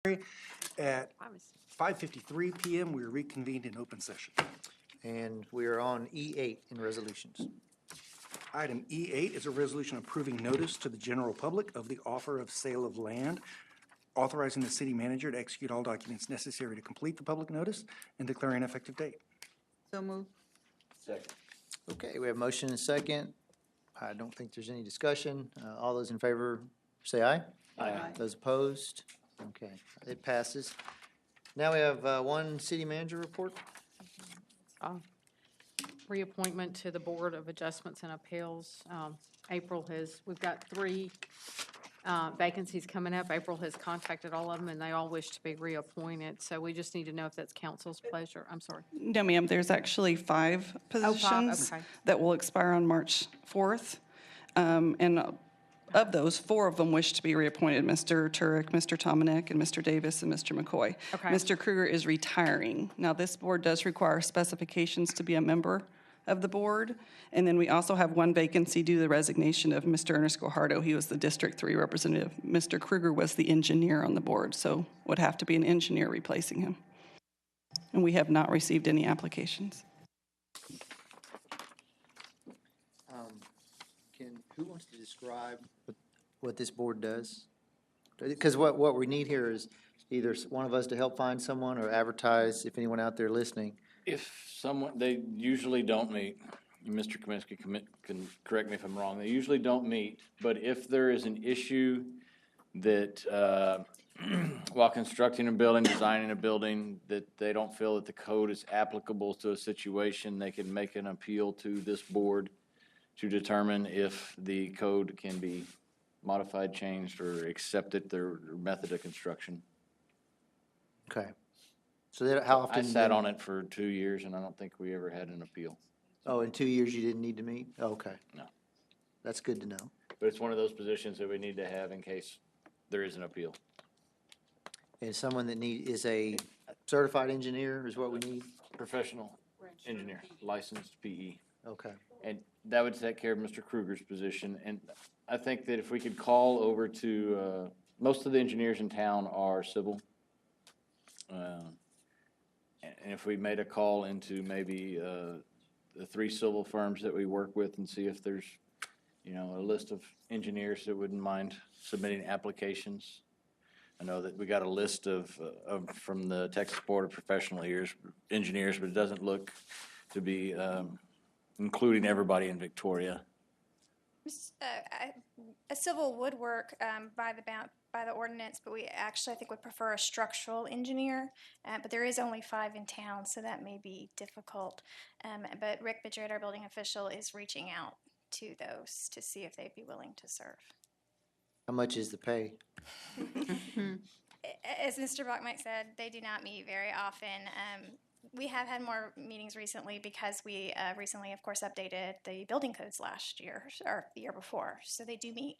At 5:53 p.m., we are reconvened in open session. And we are on E8 in resolutions. Item E8 is a resolution approving notice to the general public of the offer of sale of land, authorizing the city manager to execute all documents necessary to complete the public notice and declaring an effective date. So moved. Second. Okay, we have motion and second. I don't think there's any discussion. All those in favor, say aye. Aye. Those opposed? Okay, it passes. Now we have one city manager report. Reappointment to the Board of Adjustments and Appeals. We've got 3 vacancies coming up. April has contacted all of them, and they all wish to be reappointed. So we just need to know if that's council's pleasure. I'm sorry. No, ma'am, there's actually 5 positions okay. that will expire on March 4th. And of those, 4 of them wish to be reappointed, Mr. Turek, Mr. Tomanek, and Mr. Davis, and Mr. McCoy. Okay. Mr. Kruger is retiring. Now, this board does require specifications to be a member of the board. And then we also have 1 vacancy due to the resignation of Mr. Ernest Guajardo. He was the District 3 representative. Mr. Kruger was the engineer on the board, so would have to be an engineer replacing him. And we have not received any applications. Who wants to describe what this board does? Because what we need here is either one of us to help find someone or advertise if anyone out there listening. If someone, they usually don't meet, Mr. Kaminsky can correct me if I'm wrong, they usually don't meet, but if there is an issue that, while constructing a building, designing a building, that they don't feel that the code is applicable to a situation, they can make an appeal to this board to determine if the code can be modified, changed, or accepted their method of construction. Okay. So that, how I often? sat on it for 2 years, and I don't think we ever had an appeal. Oh, in 2 years you didn't need to meet? Okay. No. That's good to know. But it's one of those positions that we need to have in case there is an appeal. And someone that is a certified engineer is what we need? Professional engineer, licensed PE. Okay. And that would take care of Mr. Kruger's position. And I think that if we could call over to, most of the engineers in town are civil. And if we made a call into maybe the 3 civil firms that we work with and see if there's, a list of engineers that wouldn't mind submitting applications. I know that we got a list of from the Texas Board of Professional Engineers, but it doesn't look to be including everybody in Victoria. A civil would work by the ordinance, but we actually, I think, would prefer a structural engineer. But there is only 5 in town, so that may be difficult. But Rick Bidgett, our building official, is reaching out to those to see if they'd be willing to serve. How much is the pay? As Mr. Bachmike said, they do not meet very often. We have had more meetings recently because we recently, of course, updated the building codes last year or the year before. So they do meet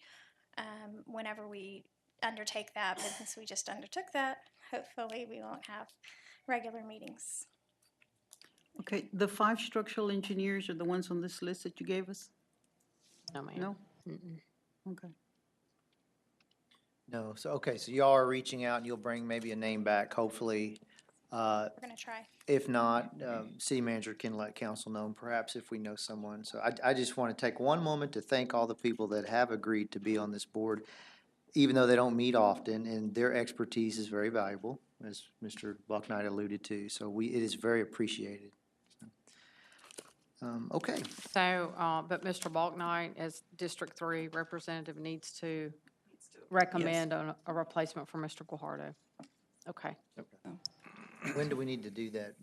whenever we undertake that. But since we just undertook that, hopefully we won't have regular meetings. Okay, the 5 structural engineers are the ones on this list that you gave us? No, ma'am. No? Okay. No. So, okay, so y'all are reaching out and you'll bring maybe a name back, hopefully. We're going to try. If not, city manager can let council know, perhaps if we know someone. So I just want to take one moment to thank all the people that have agreed to be on this board, even though they don't meet often, and their expertise is very valuable, as Mr. Bucknight alluded to. So it is very appreciated. Okay. So, but Mr. Balknight, as District 3 representative, needs to recommend a replacement for Mr. Guajardo. Okay. When do we need to do that?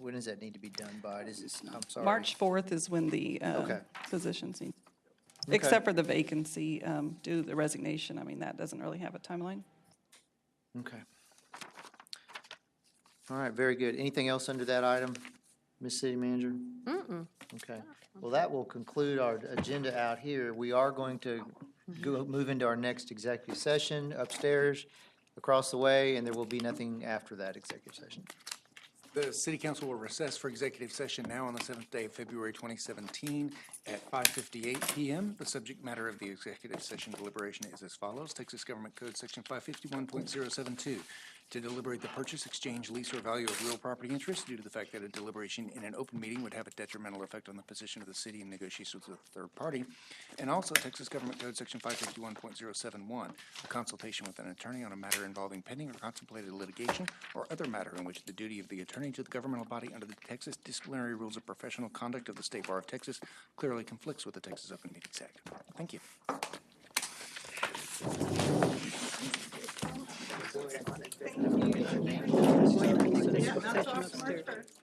When does that need to be done by? I'm sorry. March 4th is when the Okay. positions need, Okay. except for the vacancy due to the resignation. I mean, that doesn't really have a timeline. Okay. All right, very good. Anything else under that item, Ms. City Manager? Okay. Well, that will conclude our agenda out here. We are going to move into our next executive session upstairs, across the way, and there will be nothing after that executive session. The city council will recess for executive session now on the 7th day of February 2017 at 5:58 p.m. The subject matter of the executive session deliberation is as follows. Texas Government Code Section 551.072. to deliberate the purchase, exchange, lease, or value of real property interest due to the fact that a deliberation in an open meeting would have a detrimental effect on the position of the city in negotiations with a third party. And also Texas Government Code Section 551.071, a consultation with an attorney on a matter involving pending or contemplated litigation or other matter in which the duty of the attorney to the governmental body under the Texas Disciplinary Rules of Professional Conduct of the State Bar of Texas clearly conflicts with the Texas Open Meetings Act. Thank you. Session upstairs.